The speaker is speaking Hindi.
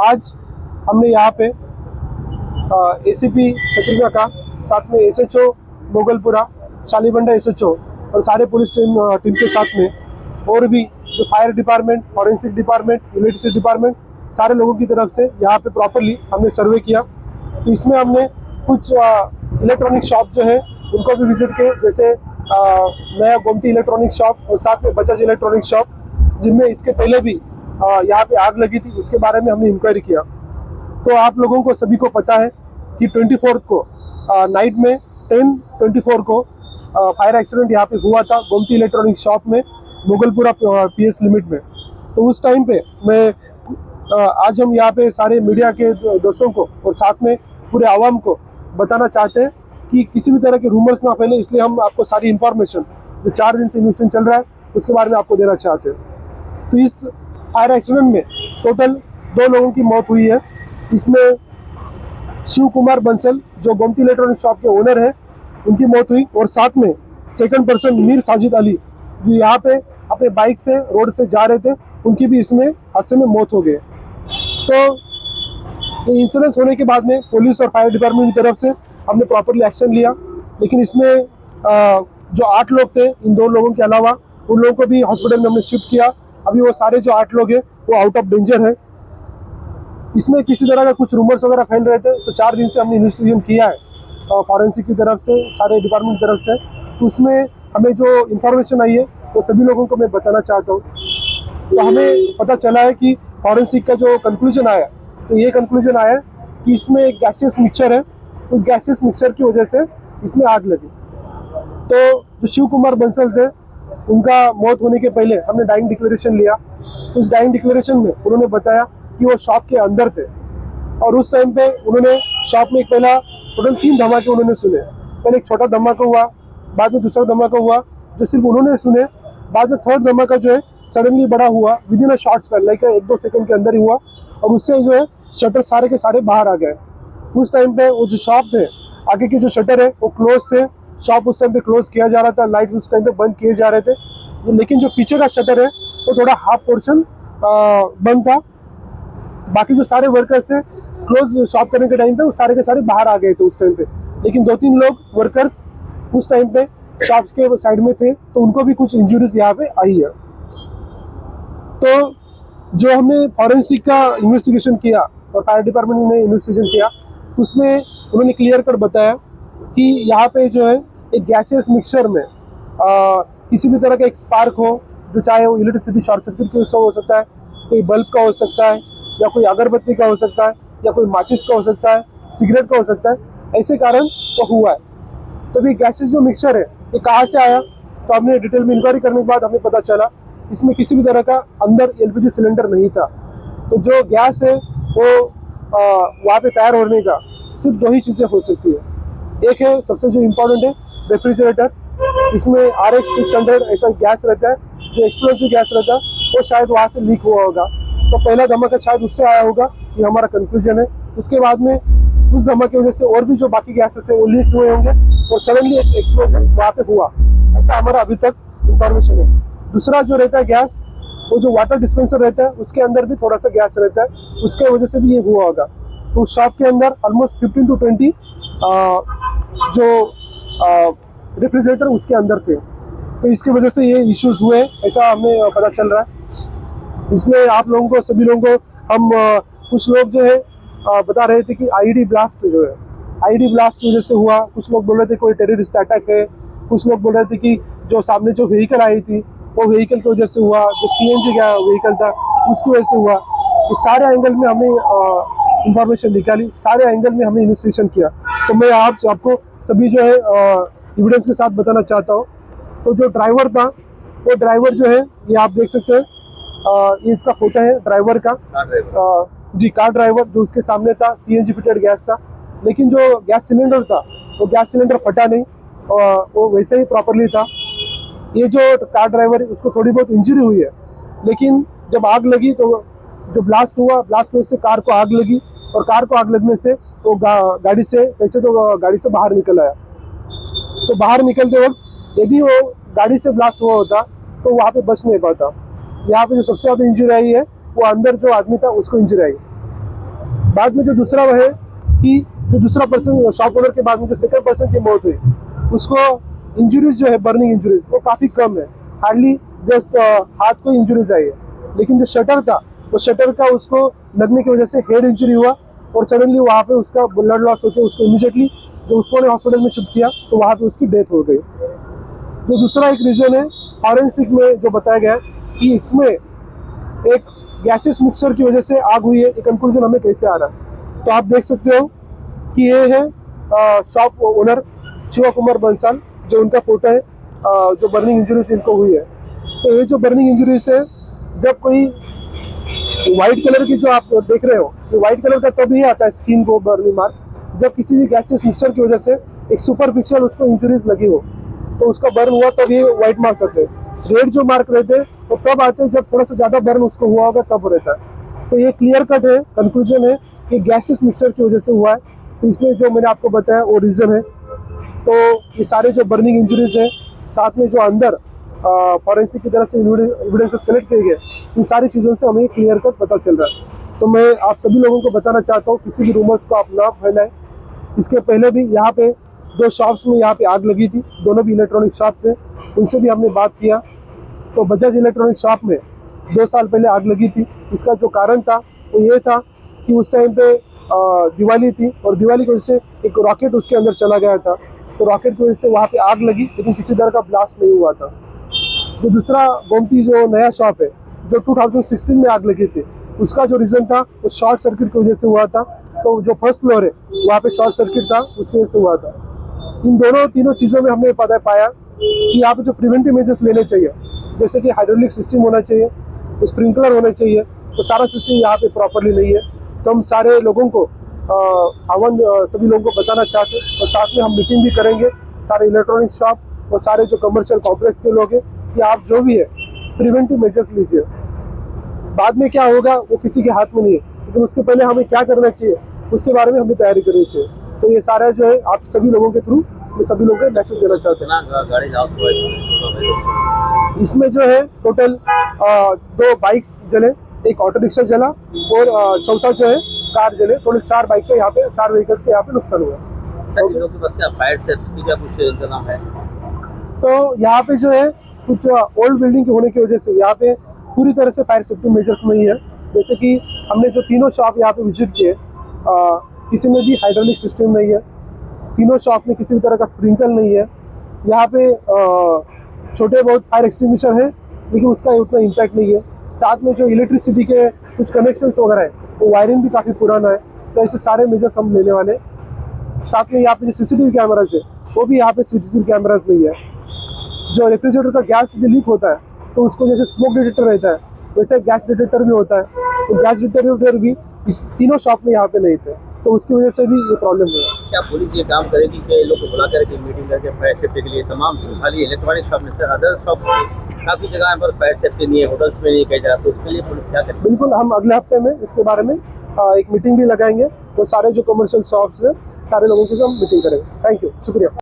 आज हमने यहाँ पे एसीपी छतरपुर का, साथ में एसएचओ मोगलपुरा, शालीबंडा एसएचओ और सारे पुलिस टीम के साथ में और भी जो fire department, forensic department, electricity department, सारे लोगों की तरफ से यहाँ पे प्रॉपरली हमने सर्वे किया। तो इसमें हमने कुछ इलेक्ट्रॉनिक शॉप जो है उनको भी विजिट किए, जैसे नया गोमती इलेक्ट्रॉनिक शॉप और साथ में बजाज इलेक्ट्रॉनिक शॉप, जिनमें इसके पहले भी यहाँ पे आग लगी थी, उसके बारे में हमने इंक्वायरी किया। तो आप लोगों को सभी को पता है कि 24 को नाइट में 10:24 को फायर एक्सीडेंट यहाँ पे हुआ था गोमती इलेक्ट्रॉनिक शॉप में, मुगलपुरा पीएस लिमिट में। तो उस टाइम पे मैं आज हम यहाँ पे सारे मीडिया के दोस्तों को और साथ में पूरे आवाम को बताना चाहते हैं कि किसी भी तरह के रूमर्स ना फैले, इसलिए हम आपको सारी इन्फॉर्मेशन जो 4 दिन से इन्वेस्टिगेशन चल रहा है उसके बारे में आपको देना चाहते हैं। तो इस फायर एक्सीडेंट में टोटल 2 लोगों की मौत हुई है। इसमें शिव कुमार बंसल जो गोमती इलेक्ट्रॉनिक शॉप के ओनर है, उनकी मौत हुई, और साथ में सेकंड पर्सन मीर साजिद अली जो यहाँ पे अपने बाइक से रोड से जा रहे थे, उनकी भी इसमें हादसे में मौत हो गई। तो ये इंसिडेंस होने के बाद में पुलिस और फायर डिपार्टमेंट की तरफ से हमने प्रॉपरली एक्शन लिया, लेकिन इसमें जो 8 लोग थे, इन 2 लोगों के अलावा उन लोगों को भी हॉस्पिटल में हमने शिफ्ट किया। अभी वो सारे जो 8 लोग हैं वो आउट ऑफ डेंजर है। इसमें किसी तरह का कुछ रूमर्स वगैरह फैल रहे थे, तो 4 दिन से हमने इन्वेस्टिगेशन किया है फॉरेंसिक की तरफ से, सारे डिपार्टमेंट की तरफ से। तो उसमें हमें जो इंफॉर्मेशन आई है वो सभी लोगों को मैं बताना चाहता हूँ। तो हमें पता चला है कि फॉरेंसिक का जो कंक्लूजन आया, तो ये कंक्लूजन आया कि इसमें एक गैसियस मिक्सचर है, उस गैसियस मिक्सचर की वजह से इसमें आग लगी। तो जो शिव कुमार बंसल थे, उनका मौत होने के पहले हमने डाइंग डिक्लेरेशन लिया। तो उस डाइंग डिक्लेरेशन में उन्होंने बताया कि वो शॉप के अंदर थे, और उस टाइम पे उन्होंने शॉप में एक पहला टोटल 3 धमाके उन्होंने सुने। पहले एक छोटा धमाका हुआ, बाद में दूसरा धमाका हुआ जो सिर्फ उन्होंने सुने, बाद में थर्ड धमाका जो है सडनली बड़ा हुआ, with in a short span, like 1-2 second के अंदर ही हुआ, और उससे जो है शटर सारे के सारे बाहर आ गए। उस टाइम पे वो जो शॉप थे, आगे के जो शटर है वो क्लोज थे, शॉप उस टाइम पे क्लोज किया जा रहा था, लाइट्स उस टाइम पे बंद किए जा रहे थे, लेकिन जो पीछे का शटर है वो थोड़ा हाफ पोर्शन बंद था। बाकी जो सारे वर्कर्स थे क्लोज शॉप करने के टाइम पे वो सारे के सारे बाहर आ गए थे उस टाइम पे, लेकिन 2-3 लोग वर्कर्स उस टाइम पे शॉप्स के साइड में थे, तो उनको भी कुछ इंजुरीज यहाँ पे आई है। तो जो हमने फॉरेंसिक का इन्वेस्टिगेशन किया और फायर डिपार्टमेंट ने इन्वेस्टिगेशन किया, उसमें उन्होंने क्लियर कट बताया कि यहाँ पे जो है एक गैसियस मिक्सचर में किसी भी तरह का एक स्पार्क हो, जो चाहे वो इलेक्ट्रिसिटी शॉर्ट सर्किट की हो सकता है, कोई बल्ब का हो सकता है, या कोई अगरबत्ती का हो सकता है, या कोई माचिस का हो सकता है, सिगरेट का हो सकता है, ऐसे कारण वो हुआ है। तो भी गैसेस जो मिक्सचर है ये कहाँ से आया, तो हमने डिटेल में इंक्वायरी करने के बाद हमें पता चला इसमें किसी भी तरह का अंदर एलपीजी सिलेंडर नहीं था। तो जो गैस है वो वहाँ पे तैयार होने का सिर्फ 2 ही चीज़ें हो सकती है। एक है सबसे जो इम्पोर्टेंट है रेफ्रिजरेटर, इसमें RX 600 ऐसा गैस रहता है जो एक्सप्लोसिव गैस रहता है, वो शायद वहाँ से लीक हुआ होगा। तो पहला धमाका शायद उससे आया होगा, ये हमारा कंक्लूजन है। उसके बाद में उस धमाके की वजह से और भी जो बाकी गैसेस है वो लीक हुए होंगे और सडनली एक एक्सप्लोजन वहाँ पे हुआ, ऐसा हमारा अभी तक इंफॉर्मेशन है। दूसरा जो रहता है गैस, वो जो वाटर डिस्पेंसर रहता है उसके अंदर भी थोड़ा सा गैस रहता है, उसके वजह से भी ये हुआ होगा। तो उस शॉप के अंदर ऑलमोस्ट 15 to 20 जो रेफ्रिजरेटर उसके अंदर थे, तो इसकी वजह से ये इश्यूज हुए, ऐसा हमें पता चल रहा है। इसमें आप लोगों को, सभी लोगों को हम कुछ लोग जो है बता रहे थे कि आईडी ब्लास्ट जो है, आईडी ब्लास्ट की वजह से हुआ। कुछ लोग बोल रहे थे कोई टेररिस्ट अटैक है, कुछ लोग बोल रहे थे कि जो सामने जो व्हीकल आई थी वो व्हीकल की वजह से हुआ, जो CNG का व्हीकल था उसकी वजह से हुआ। इस सारे एंगल में हमने इंफॉर्मेशन निकाली, सारे एंगल में हमने इन्वेस्टिगेशन किया। तो मैं आपको सभी जो है एविडेंस के साथ बताना चाहता हूँ। तो जो ड्राइवर था, वो ड्राइवर जो है ये आप देख सकते हैं, ये इसका फोटो है ड्राइवर का, जी कार ड्राइवर जो उसके सामने था, CNG फिटेड गैस था, लेकिन जो गैस सिलेंडर था वो गैस सिलेंडर फटा नहीं, वो वैसे ही प्रॉपरली था। ये जो कार ड्राइवर है उसको थोड़ी बहुत इंजरी हुई है, लेकिन जब आग लगी तो जो ब्लास्ट हुआ, ब्लास्ट की वजह से कार को आग लगी, और कार को आग लगने से वो गाड़ी से कैसे तो गाड़ी से बाहर निकल आया। तो बाहर निकलते वक्त यदि वो गाड़ी से ब्लास्ट हुआ होता तो वहाँ पे बच नहीं पाता। यहाँ पे जो सबसे ज़्यादा इंजरी आई है वो अंदर जो आदमी था उसको इंजरी आई। बाद में जो दूसरा वह है कि जो दूसरा पर्सन शॉप ओनर के बाद में जो सेकंड पर्सन की मौत हुई, उसको इंजरीज जो है बर्निंग इंजरीज वो काफ़ी कम है, हार्डली जस्ट हाथ को इंजरीज आई है। लेकिन जो शटर था वो शटर का उसको लगने की वजह से हेड इंजरी हुआ और सडनली वहाँ पे उसका ब्लड लॉस होकर उसको इमीडिएटली जो उस्मानिया हॉस्पिटल में शिफ्ट किया तो वहाँ पे उसकी डेथ हो गई। जो दूसरा एक रीज़न है फॉरेंसिक में जो बताया गया कि इसमें एक गैसेस मिक्सचर की वजह से आग हुई है, ये कंक्लूजन हमें कैसे आ रहा है। तो आप देख सकते हो कि ये है शॉप ओनर शिवा कुमार बंसल, जो उनका फोटो है, जो बर्निंग इंजरीज इनको हुई है। तो ये जो बर्निंग इंजरीज है, जब कोई व्हाइट कलर की जो आप देख रहे हो, ये व्हाइट कलर का तभी आता है स्किन को बर्निंग मार्क, जब किसी भी गैसेस मिक्सचर की वजह से एक सुपरफिशियल उसको इंजरीज लगी हो तो उसका बर्न हुआ तब ये व्हाइट मार्क्स आते हैं। रेड जो मार्क रहते हैं वो तब आते हैं जब थोड़ा सा ज़्यादा बर्न उसको हुआ होगा तब रहता है। तो ये क्लियर कट है, कंक्लूजन है कि गैसेस मिक्सचर की वजह से हुआ है। तो इसमें जो मैंने आपको बताया वो रीज़न है। तो ये सारे जो बर्निंग इंजरीज है, साथ में जो अंदर फॉरेंसिक की तरफ से एविडेंसेस कलेक्ट किए गए, इन सारी चीज़ों से हमें क्लियर कट पता चल रहा है। तो मैं आप सभी लोगों को बताना चाहता हूँ, किसी भी रूमर्स को आप ना फैलाएं। इसके पहले भी यहाँ पे 2 शॉप्स में यहाँ पे आग लगी थी, दोनों भी इलेक्ट्रॉनिक शॉप थे, उनसे भी हमने बात किया। तो बजाज इलेक्ट्रॉनिक शॉप में 2 साल पहले आग लगी थी। इसका जो कारण था वो ये था कि उस टाइम पे दिवाली थी और दिवाली की वजह से एक रॉकेट उसके अंदर चला गया था, तो रॉकेट की वजह से वहाँ पे आग लगी, लेकिन किसी तरह का ब्लास्ट नहीं हुआ था। जो दूसरा गोमती जो नया शॉप है, जो 2016 में आग लगी थी, उसका जो रीज़न था वो शॉर्ट सर्किट की वजह से हुआ था। तो जो फर्स्ट फ्लोर है वहाँ पे शॉर्ट सर्किट था, उसकी वजह से हुआ था। इन तीनों चीज़ों में हमने पाया कि यहाँ पे जो प्रिवेंटिव मेजर्स लेने चाहिए, जैसे कि हाइड्रोलिक सिस्टम होना चाहिए, स्प्रिंकलर होने चाहिए, तो सारा सिस्टम यहाँ पे प्रॉपरली नहीं है। तो हम सारे लोगों को सभी लोगों को बताना चाहते हैं और साथ में हम मीटिंग भी करेंगे सारे इलेक्ट्रॉनिक शॉप और सारे जो कमर्शियल कॉम्प्लेक्स के लोग हैं कि आप जो भी है प्रिवेंटिव मेजर्स लीजिए। बाद में क्या होगा वो किसी के हाथ में नहीं है, लेकिन उसके पहले हमें क्या करना चाहिए उसके बारे में हमें तैयारी करनी चाहिए। तो ये सारा जो है आप सभी लोगों के थ्रू मैं सभी लोगों को मैसेज देना चाहते हैं। इसमें जो है टोटल 2 बाइक्स जले, एक ऑटो रिक्शा जला और चौथा जो है कार जले। टोटल 4 बाइक के यहाँ पे 4 व्हीकल्स के यहाँ पे नुकसान हुआ। फायर सेफ्टी का कुछ इंतजाम है? तो यहाँ पे जो है कुछ ओल्ड बिल्डिंग के होने की वजह से यहाँ पे पूरी तरह से फायर सेफ्टी मेजर्स नहीं है। जैसे कि हमने जो तीनों शॉप यहाँ पे विजिट किए, किसी में भी हाइड्रोलिक सिस्टम नहीं है, तीनों शॉप में किसी भी तरह का स्प्रिंकल नहीं है। यहाँ पे छोटे बहुत फायर एक्सटिंग्विशर है, लेकिन उसका उतना इम्पैक्ट नहीं है। साथ में जो इलेक्ट्रिसिटी के कुछ कनेक्शंस वगैरह है वो वायरिंग भी काफ़ी पुराना है। तो ऐसे सारे मेजर्स हम लेने वाले। साथ में यहाँ पे जो CCTV कैमराज है वो भी यहाँ पे CCTV कैमराज नहीं है। जो रेफ्रिजरेटर का गैस लीक होता है तो उसको जैसे स्मोक डिटेक्टर रहता है वैसे गैस डिटेक्टर भी होता है, तो गैस डिटेक्टर भी इस तीनों शॉप में यहाँ पे नहीं थे, तो उसकी वजह से भी ये प्रॉब्लम हुआ। क्या पुलिस ये काम करेगी कि लोग को बुला करके मीटिंग करके फायर सेफ्टी के लिए तमाम खाली इलेक्ट्रॉनिक शॉप में से अदर शॉप काफ़ी जगह पर फायर सेफ्टी नहीं है, होटल्स में नहीं कही जा रहा, तो उसके लिए पुलिस क्या करेगी? बिल्कुल, हम अगले हफ्ते में इसके बारे में एक मीटिंग भी लगाएंगे, तो सारे जो कमर्शियल शॉप्स हैं सारे लोगों की हम मीटिंग करेंगे। थैंक यू, शुक्रिया।